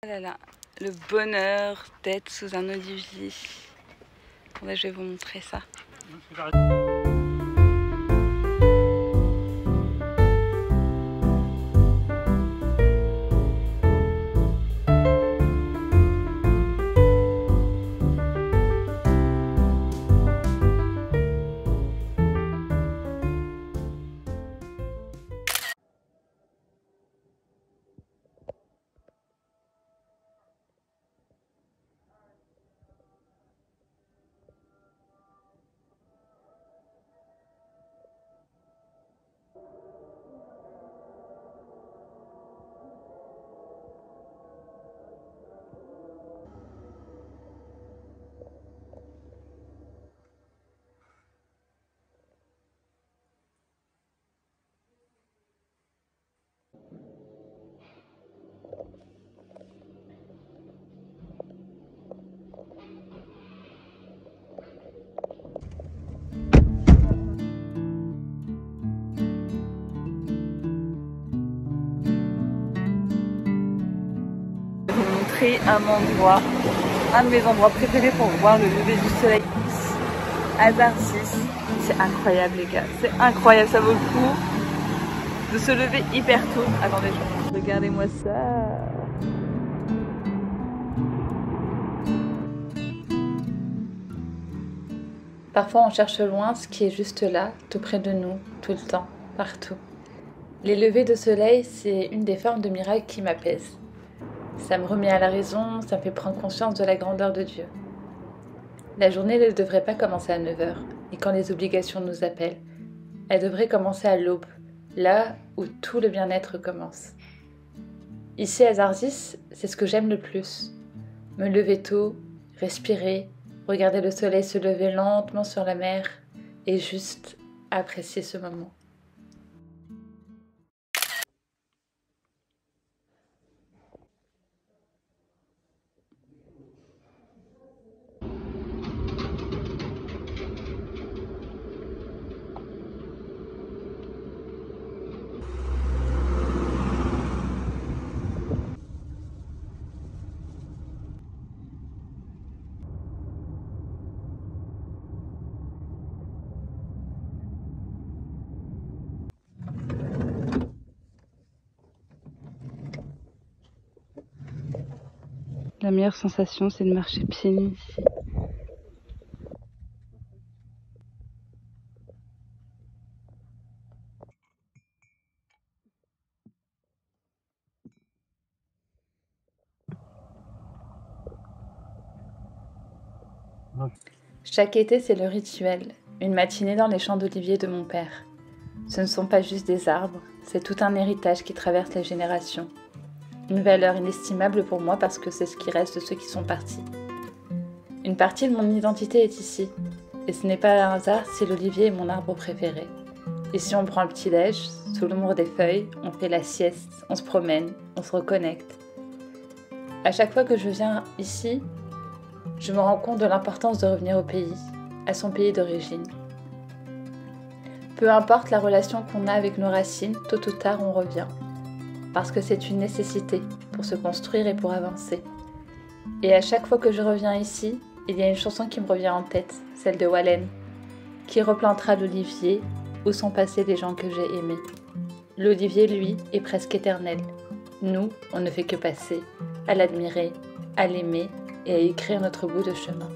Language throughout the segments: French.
Ah là là, le bonheur d'être sous un olivier. Là, je vais vous montrer ça. Un de mes endroits préférés pour voir le lever du soleil à Zarzis. C'est incroyable les gars, c'est incroyable, ça vaut le coup de se lever hyper tôt. Attendez, regardez-moi ça. Parfois on cherche loin ce qui est juste là, tout près de nous, tout le temps, partout. Les levées de soleil, c'est une des formes de miracle qui m'apaise. Ça me remet à la raison, ça me fait prendre conscience de la grandeur de Dieu. La journée ne devrait pas commencer à 9 h, et quand les obligations nous appellent, elle devrait commencer à l'aube, là où tout le bien-être commence. Ici à Zarzis, c'est ce que j'aime le plus. Me lever tôt, respirer, regarder le soleil se lever lentement sur la mer, et juste apprécier ce moment. La meilleure sensation, c'est de marcher pieds nus ici. Chaque été, c'est le rituel, une matinée dans les champs d'oliviers de mon père. Ce ne sont pas juste des arbres, c'est tout un héritage qui traverse les générations. Une valeur inestimable pour moi parce que c'est ce qui reste de ceux qui sont partis. Une partie de mon identité est ici, et ce n'est pas un hasard si l'olivier est mon arbre préféré. Ici on prend le petit-déj, sous l'ombre des feuilles, on fait la sieste, on se promène, on se reconnecte. À chaque fois que je viens ici, je me rends compte de l'importance de revenir au pays, à son pays d'origine. Peu importe la relation qu'on a avec nos racines, tôt ou tard on revient. Parce que c'est une nécessité pour se construire et pour avancer. Et à chaque fois que je reviens ici, il y a une chanson qui me revient en tête, celle de Wallen, qui replantera l'olivier où sont passés les gens que j'ai aimés. L'olivier, lui, est presque éternel. Nous, on ne fait que passer, à l'admirer, à l'aimer et à écrire notre bout de chemin.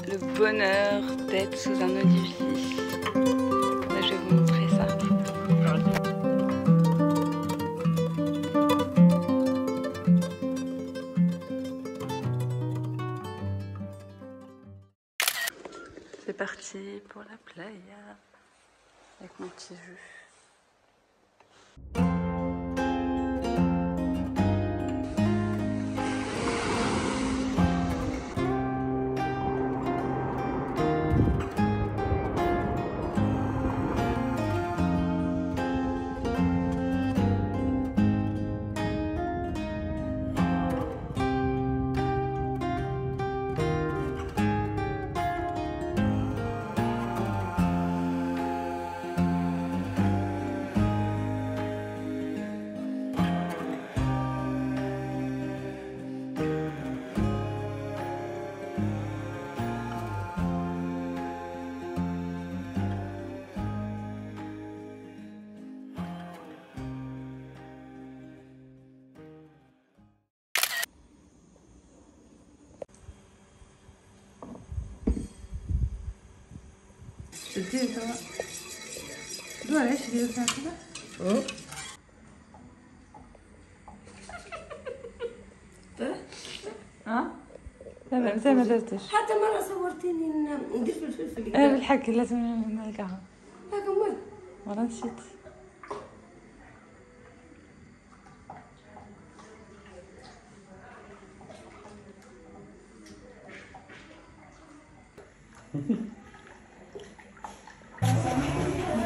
Le bonheur d'être sous un olivier. Là, je vais vous montrer ça. parti pour la playa avec mon petit jus. شديه توا دور عيش اللي يوسع كذا ها؟ لا زي ما درتش حتى مرة صورتيني ندير في الفلفل ايه بالحق لازم نلقاها هاكا وين؟ والله نسيت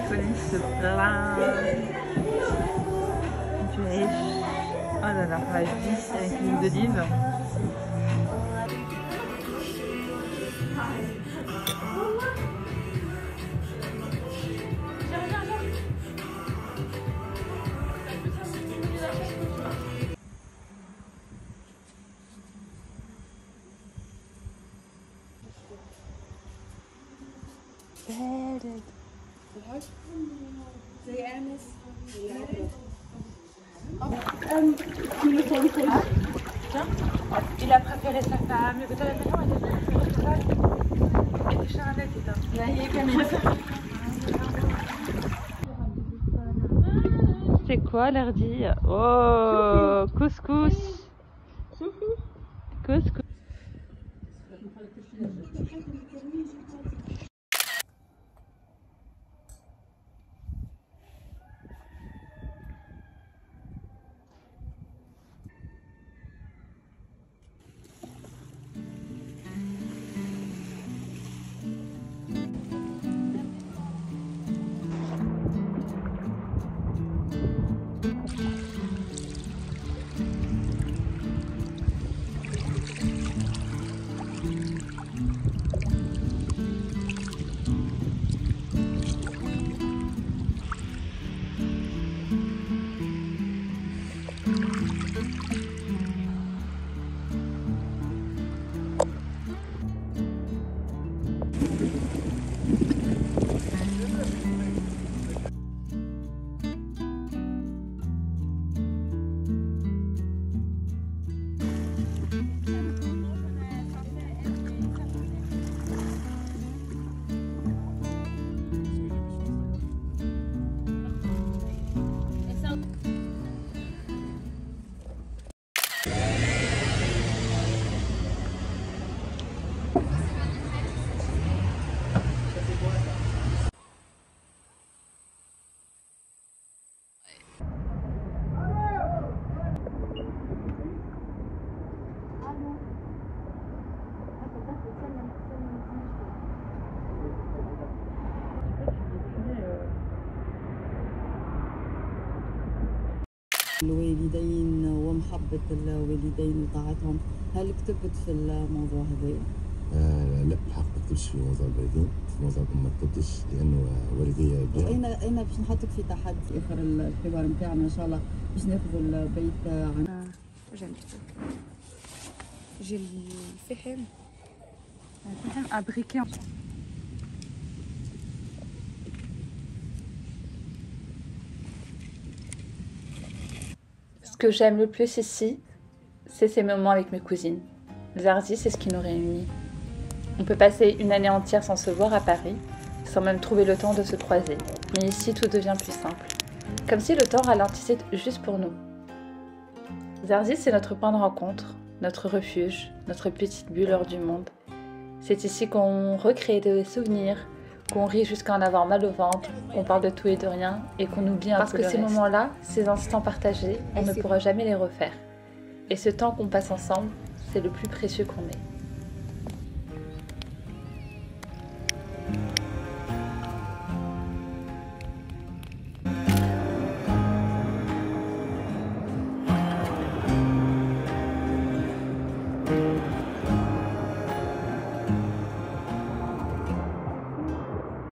كونيش بلان du riche. Oh là là, page 10 avec l'huile d'olive. زي أنس Il a préféré sa femme, le gâteau c'est quoi l'herdi? Oh, couscous. Couscous. الوالدين ومحبة الوالدين وطاعتهم، هل كتبت في الموضوع هذا؟ لا الحق ما كتبتش في موضوع الوالدين، في موضوع ما كتبتش لأنه والدي أين باش نحطك في تحدي آخر الحوار نتاعنا إن شاء الله باش ناخذ البيت عن جي الفحم abriqué. Ce que j'aime le plus ici, c'est ces moments avec mes cousines. Zarzi, c'est ce qui nous réunit. On peut passer une année entière sans se voir à Paris, sans même trouver le temps de se croiser. Mais ici, tout devient plus simple. Comme si le temps ralentissait juste pour nous. Zarzi, c'est notre point de rencontre, notre refuge, notre petite bulle hors du monde. C'est ici qu'on recrée des souvenirs, qu'on rit jusqu'à en avoir mal au ventre, qu'on parle de tout et de rien et qu'on oublie un peu le reste. Parce que ces moments-là, ces instants partagés, on ne pourra jamais les refaire. Et ce temps qu'on passe ensemble, c'est le plus précieux qu'on ait.